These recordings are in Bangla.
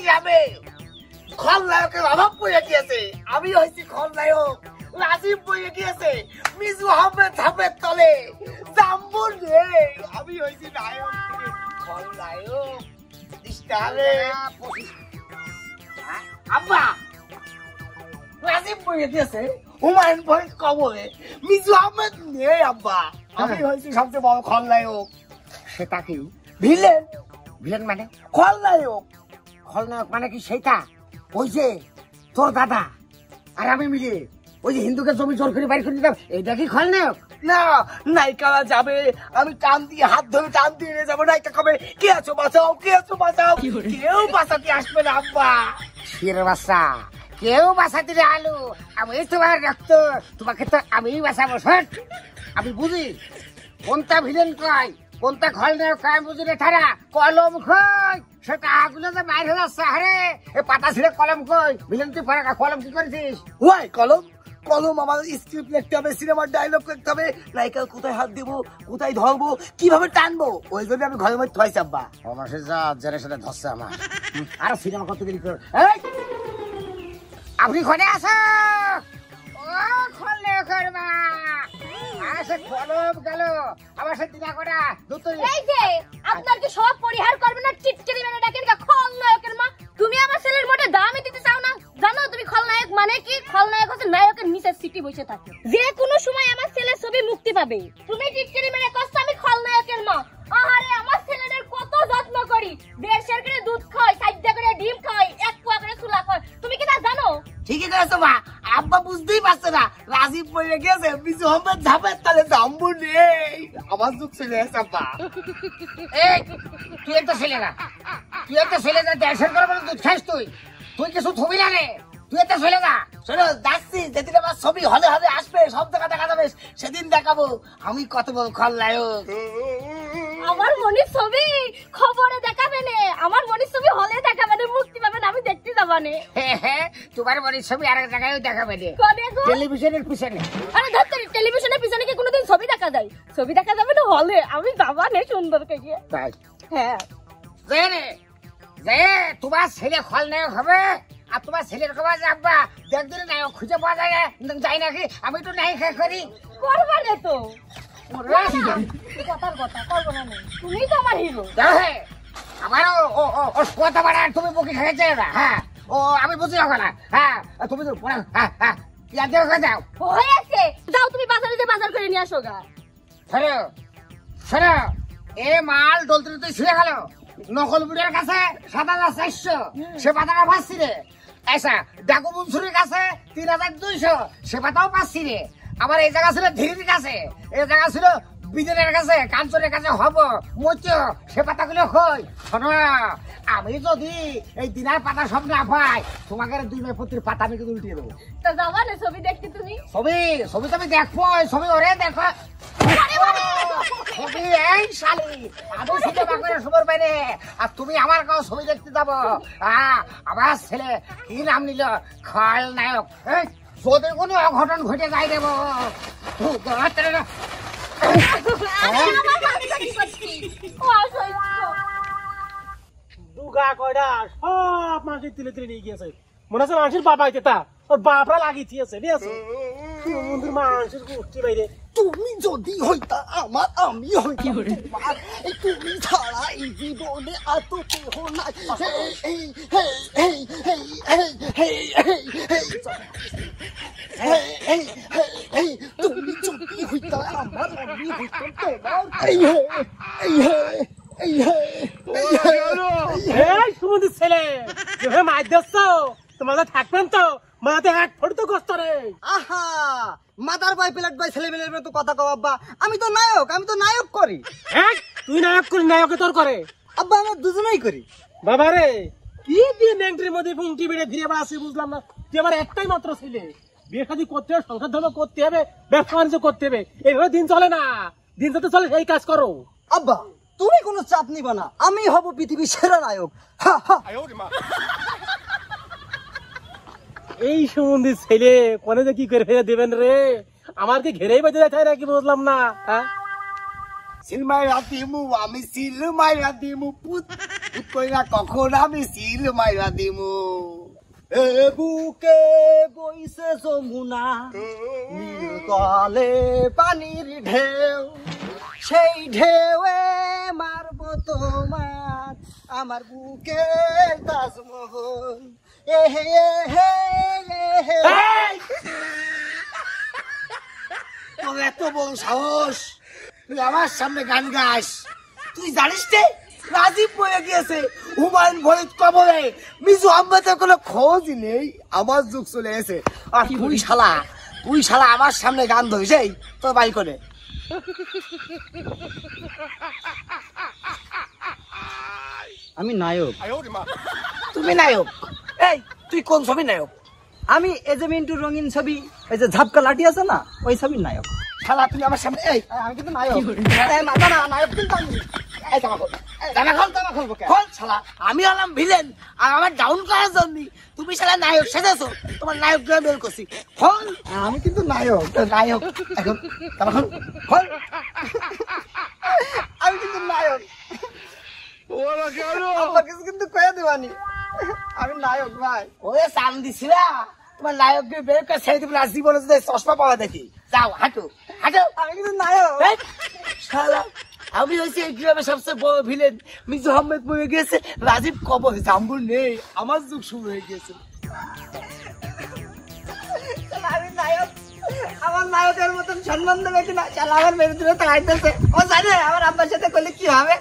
গ্রামে খলনায়কের অভাব পড়ে গিয়েছে, আমি হয়েছি খলনায়ক। রাজীব বইয়ে গিয়েছে মিজু আহমেদ ধাপের তলে, জাম্বুর রে আমি হয়েছি নায়ক, খলনায়ক। আব্বা রাজীব বইয়ে গিয়েছে হুমায়ুন ফরিদ কবরে, মিজু আহমেদ নেই আব্বা, আমি হয়েছি সবচেয়ে বড় খলনায়ক। সেটা কি ভিলেন? ভিলেন মানে? খলনায়ক। খলনায়ক মানে কি সেটা? ওই যে তোর দাদা আর আমি মিলে ওই যে হিন্দুকে জমি জোর করে বাড়ি করে দিতাম, এইটা কি খলনায়ক? না, নায়িকারা যাবে, আমি টান দিয়ে হাত ধরে টান দিয়ে নিয়ে যাবো, নায়িকা কবে কে আছো বাঁচাও, কে আছো বাঁচাও, কেউ বাঁচাতে আসবে না আব্বা। শির বাচ্চা, কেউ বাঁচাতে রে আলু, আমি তোমার রক্ত, তোমাকে তো আমি বাঁচাবো। শোন, আমি বুঝি কোনটা ভিলেন কয় কোনটা খলনায়ক কয়, আমি বুঝি রে তারা। কলম কই সেটা আগুলো যে বাইর হয়ে যাচ্ছে, আরে এ পাতা ছিঁড়ে কলম কই, ভিলেন তুই পড়া কলম কি করেছিস? ওয়াই কলম, কলম আমার স্ক্রিপ্ট লিখতে হবে, সিনেমার ডায়লগ লিখতে হবে, নায়িকা কোথায় হাত দেবো, কোথায় ধরবো, কিভাবে টানবো, ওই জন্য আমি ঘরের মধ্যে থয়েছি আব্বা। অবশ্যই যা জেনে সেটা ধরছে আমার। আর সিনেমা কত দেরি কর, আপনি ঘরে আসো। ও খলনায়কের মা আসে, কলম গেল আমার সাথে দিনা করা দুতরি। এই যে আপনার কি সব পরিহার করবেন না, টিটকারি মেরে ডাকেন কা খলনায়কের মা? তুমি আমার ছেলের মোটে দামই দিতে চাও না, জানো তুমি খলনায়ক মানে কি? খলনায়ক হচ্ছে নায়কের নিচে সিটি বসে থাকে, যে কোনো সময় আমার ছেলের ছবি মুক্তি পাবে। তুমি টিটকারি মেরে কষ্ট আমি খলনায়কের মা। আরে আমার ছেলেদের কত যত্ন করি, 1.5 করে দুধ খাই, 4 করে ডিম খাই, 1 পোয়া করে চুলা খাই, তুমি কি তা জানো? ঠিকই করেছো মা, আব্বা বুঝতেই পারছে না রাজীব বইয়ে গেছে মিজু আহমেদ ধাপের তলে, জাম্বুর নেই, আমার যুগ চলে গেছে আব্বা। এই তুই একটা ছেলে না, তুই একটা ছেলে না, দেশের করে বলে দুধ খাস, তুই তুই কিছু থবি না রে, তুই একটা ছেলে না। শোনো যাচ্ছি, যেদিন আমার ছবি হলে হলে আসবে, সব জায়গা দেখা যাবে, সেদিন দেখাবো আমি কত বড় খলনায়ক। আমার মনির ছবি খবরে দেখাবে না, আমার মনির ছবি হলে দেখাবে না, মুক্তি পাবে না, আমি দেখতে যাবো না। তোমার বাড়ির ছবি আরেক জায়গায় দেখাবে রে, কবে গো? টেলিভিশনের পিছনে। আরে ধর, টেলিভিশনের পিছনে কি কোনোদিন ছবি দেখা যায়? ছবি দেখা যাবে না হলে, আমি যাবা না সুন্দর কে গিয়ে। তাই হ্যাঁ যে রে, যে তোমার ছেলে খলনায়ক হবে আর তোমার ছেলের খবর যাবা, দেখদিন নায়ক খুঁজে পাওয়া যায় যাই নাকি, আমি তো নায়িকা করি করবা না তো, কথার কথা করবো না, তুমি তো আমার হিরো। আমারও কথা বাড়া, তুমি বুকি খেয়েছে না। হ্যাঁ ও আমি বুঝি না। হ্যাঁ তুমি তো হ্যাঁ হ্যাঁ যাও হয়েছে, যাও তুমি বাজারে যে বাজার করে নিয়ে আসো গা। শোনো শোনো, এ মাল ডলতে তুই ছিঁড়ে গেল নকল বুড়ের কাছে ৭,৪০০, সে পাতাটা পাচ্ছি রে। আচ্ছা ডাকু মনসুরের কাছে ৩,২০০, সে পাতাও পাচ্ছি রে। আবার এই জায়গা ছিল ধীরের কাছে, এই জায়গা ছিল বিজনের কাছে, কাঞ্চনের কাছে হব মচ, সে পাতাগুলো কই? শোনো, আমি যদি এই দিনার পাতা সব না পাই, তোমাকে 2 মেপতির পাতা আমি কিন্তু উল্টিয়ে দেবো। তো যাবা না ছবি দেখতে তুমি? ছবি ছবি তো আমি দেখবো, ছবি ওরে দেখো ছবি। এই শালি, আমি সিনেমা করে খবর পাইনি আর তুমি আমার কাছে ছবি দেখতে যাবো? আমার ছেলে কি নাম নিল? খলনায়ক। যদি কোনো অঘটন ঘটে যায় দেবো দুগা কয়টা সব মানুষের তিলে তিলে নিয়ে গিয়েছে, মনে হচ্ছে মানুষের বাবা তা ওর বাপরা লাগিয়েছে, মন্দির মানুষের গোষ্ঠী বাইরে। তুমি যদি হইতা আমার, আমি হইতাম তোমার, তুমি ছাড়া এই জীবনে এত কেহ নাই। তুমি যদি হইতা আমার, আমি হইতাম তোমার। সুমন্দির ছেলে যেভাবে মাছ দিচ্ছ, তোমাদের থাকবেন তো মাতে 1 ফুট তো কষ্ট রে। আহা, মাদার ভাই প্লেট ভাই ছেলে মেলের মতো কথা কও আব্বা, আমি তো নায়ক, আমি তো নায়ক করি। হ্যাঁ তুই নায়ক করি, নায়কে তোর করে আব্বা, আমরা দুজনেই করি। বাবা রে, কি দিয়ে ন্যাংটির মধ্যে ফুংটি বেড়ে ঘিরে বেড়াচ্ছি বুঝলাম না। তুই আমার একটাই মাত্র ছেলে, বিয়ে শাদী করতে হবে, সংসার ধর্ম করতে হবে, ব্যবসা বাণিজ্য করতে হবে, এইভাবে দিন চলে না। দিন যত চলে সেই কাজ করো। আব্বা তুমি কোনো চাপ নিবা না, আমি হব পৃথিবীর সেরা নায়ক। এই সম্বন্ধে ছেলে কোনে যে কি করে ফেলে দেবেন রে, আমার কি ঘেরেই বেঁচে যাচ্ছে নাকি বুঝলাম না। সিলমাইরা দিমু, আমি সিলমাইরা দিমু পুত। কই না কখন আমি সিল মাইরা দিমু। এ বুকে বইছে যমুনা নীল তলে পানির ঢেউ, সেই ঢেউয়ে মারব তোমার আমার বুকে তাজমহল। এ হে হে হে তোর এত বড় সাহস, তুই আমার সামনে গান গাস? তুই জানিস রে রাজীব মরে গিয়েছে হুমায়ুন ফরিদ কবরে, মিজু আহমেদের কোনো খোঁজ নেই, আমার যুগ চলে গেছে। আর তুই শালা আমার সামনে গান ধরিস এই তোর বাড়ি করে। আমি নায়ক। তুমি নায়ক? এই তুই কোন ছবি নায়ক? আমি এই যে মিন্টুর রঙিন ছবি, ওই যে ঝাপকা লাঠি আছে না, ওই ছবির নায়ক। শালা তুই আমার সামনে এই আমি কিন্তু নায়ক। মাথা না, নায়ক কিন্তু আমি। এই জামা খোল, জামা খোল খোল শালা। আমি হলাম ভিলেন আর আমার ডাউন করার জন্য তুমি শালা নায়ক সেজেছো। তোমার নায়ক গুলো বের করছি। খোল, আমি কিন্তু নায়ক। নায়ক এখন জামা খোল খোল। আমি কিন্তু নায়ক। আমার কিছু কিন্তু কয়ে দেবানি, আমি নায়ক ভাই। ওরে চান দিছিলা তোমার নায়ক বের করে ছেড়ে দিবি না, জীবনে যদি চশমা পাওয়া দেখি। যাও হাঁটো হাঁটো। আমি কিন্তু নায়ক। এই, শালা আমি হয়েছি এই গ্রামের সবচেয়ে বড় ভিলেন। মিজু আহমেদ মরে গেছে, রাজীব কবর, জাম্বুর নেই, আমার যুগ শুরু হয়ে গেছে। আমি নায়ক। আমার নায়কের মতন সম্মান দেবে কিনা? শালা আমার মেরে দিলে তো আইতেছে। ও জানে আমার আব্বার সাথে করলে কি হবে?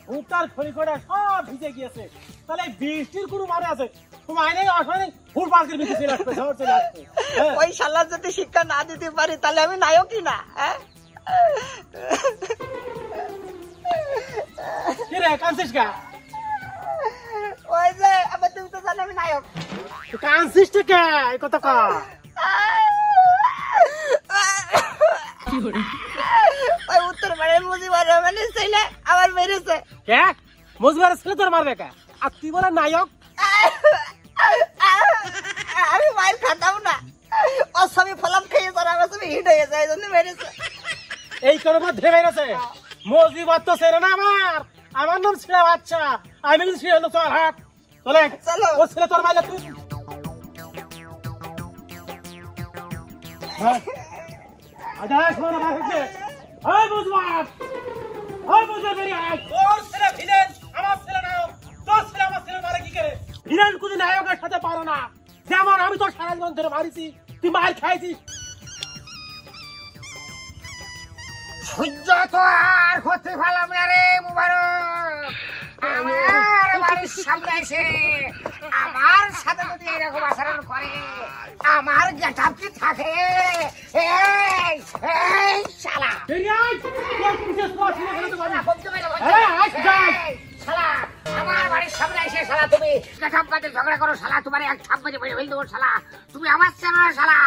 ভুট্টার খড়ি কড়া সব ভিজে গিয়েছে। তাহলে এই বৃষ্টির কোনো মানে আছে? তুমি আইনে আসলে ফুল পার্কের ভিতরে চলে আসবে, শহর চলে আসবে। হ্যাঁ। ওই শালার যদি শিক্ষা না দিতে পারি তাহলে আমি নায়কই না। কি রে কাঁদছিস কা? ওই যে আবার তুমি তো জানো আমি নায়ক। কাঁদছিস তো কে? এই কথা কা। ওই উত্তর পাড়ার মুজিবুর রহমানের ছেলে আমার মেরেছে। কে? মজুয়ার ছেলে তোর মারবে কে? আর তুই বলে নায়ক? আমি মায়ের খাতাম না, ও সবই ফলাম খেয়ে তোর আমার সবই হিট হয়ে যায়, এই জন্য মেরেছে। এই করে মধ্যে বেড়েছে মজিবর তো ছেলে না আমার নাম ছেলে বাচ্চা। আমি কিন্তু ছেলে হলো তোর হাত চলে চলো। ও ছেলে তোর মাইলে তুই আদাস মানে বাহিরে ওই মজুয়ার বেরিয়ে আয়। তোর ছেলে ভিলেন, আমার ছেলে নায়ক। তোর ছেলে আমার ছেলে মারে কি করে? ভিলেন কোনো নায়কের সাথে পারো না। যেমন আমি তোর সারা জীবন ধরে মারিছি, তুই মার খাইছিস। সূর্য তো আর হতে পারলাম না রে মুবারক। আমার বাড়ির সামনে এসে আমার সাথে যদি এরকম আচরণ করে, আমার গেটআপ কি থাকে? এই এই শালা বেরিয়ে আয়। তোর বিশেষ তোর ছেলে খেলে তো পারবি। বলতে পারলাম এই, শালা আমার বাড়ির সামনে এসে শালা তুমি গেটআপ কাটে ঝগড়া করো শালা, তোমার এক ছাপ বাজে ফেলে দেবো শালা। তুমি আমার চেনো না শালা।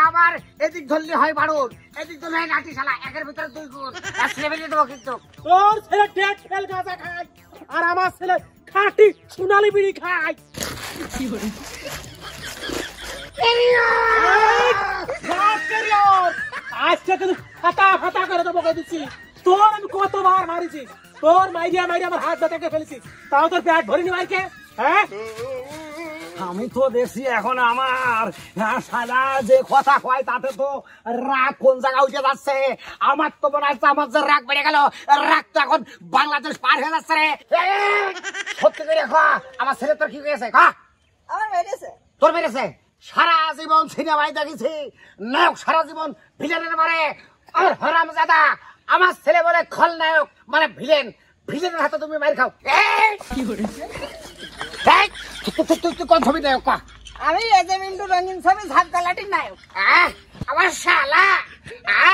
আমার এদিক ধরলে হয় বারুদ, এদিক ধরলে হয় নাটি শালা, একের ভিতরে দুই গুণ। আর ছেলে ফেলে দেবো কিন্তু। তোর ছেলে টেট ফেল গাঁজা খায় আর আমার ছেলে খাঁটি সোনালি বিড়ি খায়। আজকে কিন্তু ফাটা ফাটা করে দেবো দিচ্ছি। তোর আমি কতবার মারিছি, তোর মাইরিয়া আমার হাত ব্যথাকে ফেলেছিস, তাও তোর পেট ভরিনি মাইকে। হ্যাঁ আমি তো দেখছি এখন আমার সাদা যে কথা কয় তাতে তো রাগ কোন জায়গা উঠে যাচ্ছে। আমার তো মনে হচ্ছে আমার যে রাগ বেড়ে গেল, রাগ তো এখন বাংলাদেশ পার হয়ে যাচ্ছে রে। সত্যি করে খা, আমার ছেলে তোর কি হয়েছে? খা আমার মেরেছে। তোর মেরেছে? সারা জীবন সিনেমায় দেখেছি নায়ক সারা জীবন ভিলেনের মারে। আর হারামজাদা আমার ছেলে বলে খলনায়ক মানে ভিলেন, ভিলেনের হাতে তুমি মার খাও। তুই কোন ছবি নায়ক? কা আমি এই যে মিন্টু রঙিন ছবি ঝাপকা লাঠির নায়ক। আমার শালা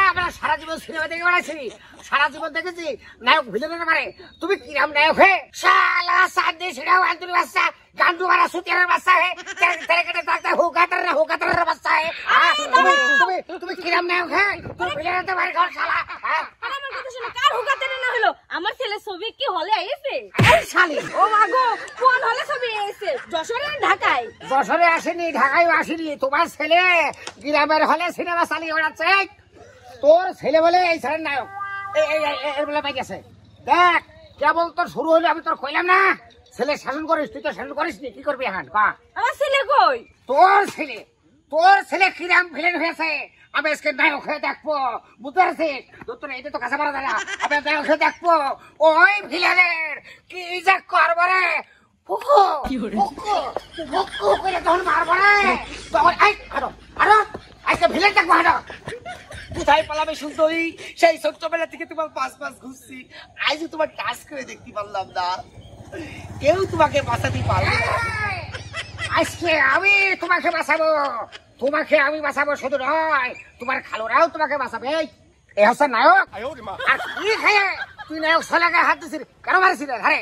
আমরা সারা জীবন সিনেমা দেখে বেড়াচ্ছি, সারা জীবন দেখেছি নায়ক ভিলেনের মারে। তুমি কিরাম নায়ক হে শালা? সাত দিয়ে ছিড়াও আন্তরিক বাচ্চা, গান্ডু মারা সুতিয়ারের বাচ্চা হে, তেরে কেটে ডাক্তার হুকাতারের বাচ্চা হে। তুমি কিরাম নায়ক হে? তুমি ভিলেনের মারে খাও শালা। আমার কথা শুনে কার হুকাতে না হলো? আমার ছেলে ছবি কি হলে আইছে? শালি ও মাগো, কোন হলে ছবি আইছে? যশোরে না ঢাকায়? যশোরে আসেনি, ঢাকায় আসেনি। তোমার ছেলে গ্রামের হলে সিনেমা চালিয়ে বেড়াচ্ছে। তোর ছেলে বলে এই ছেলের নায়ক, এর বলে পাই গেছে। দেখ কেবল তোর শুরু হইলো, আমি তোর কইলাম না ছেলে শাসন করিস, তুই তো শাসন করিস নি, কি করবি এখন কা? আমার ছেলে কই? তোর ছেলে কিরাম ভিলেন হয়েছে আমি আজকে নায়ক হয়ে দেখবো, বুঝতে পারছিস? তোর এটা তো কাছে মারা যায় না, আমি নায়ক হয়ে দেখবো ওই ভিলেনের কি যে করবো রে, ফুকু ফুকু ফুকু করে তখন মারবো রে, তখন এই হারো হারো আজকে ভিলেন দেখবো, হারো। কোথায় পালাবে সুন্দরী? সেই ছোট্টবেলা থেকে তোমার পাশ ঘুরছি, আজও তোমার টাচ করে দেখতে পারলাম না। কেউ তোমাকে বাঁচাতে পারবে না। আজকে আমি তোমাকে বাঁচাবো, আমি বাঁচাবো, শুধু নয় তোমার খালুরাও তোমাকে বাঁচাবে। এই হচ্ছে নায়ক। আর কি খাইয়ে তুই নায়ক ছেলেকে হাত দিছিস, কেন মারিছিস? আরে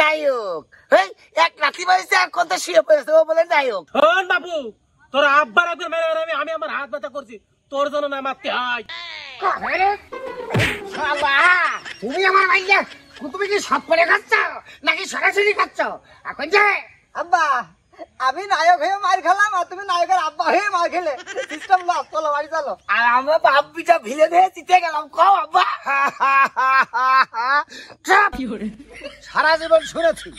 নায়ক এই এক রাতি বাজছে আর কোনটা শুয়ে পড়েছে, ও বলে নায়ক। শোন বাবু, তোর আব্বার একবার মেরে মেরে আমি আমার হাত ব্যথা করছি, তোর জন্য না মারতে হয়। তুমি আমার ভাইয়া, তুমি কি সব করে খাচ্ছ নাকি সরাসরি খাচ্ছ? এখন যে আব্বা আমি নায়ক হয়ে মার খেলাম আর তুমি নায়কের আব্বা হয়ে মার খেলে, সিস্টেম লস, চলো বাড়ি চলো। আর আমরা বাপ্পিটা ভিলে দিয়ে জিতে গেলাম, কও আব্বা। সারা জীবন শুনেছি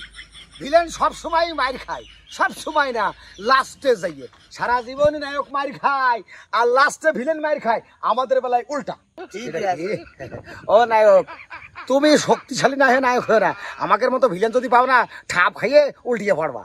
ভিলেন সব সময় মার খায়, সব সময় না, লাস্টে যাইয়ে সারা জীবন নায়ক মার খায় আর লাস্টে ভিলেন মার খায়, আমাদের বেলায় উল্টা। ও নায়ক, তুমি শক্তিশালী না হয়ে নায়ক হয়ে না, আমাদের মতো ভিলেন যদি পাও না ঠাপ খাইয়ে উল্টিয়ে পড়বা।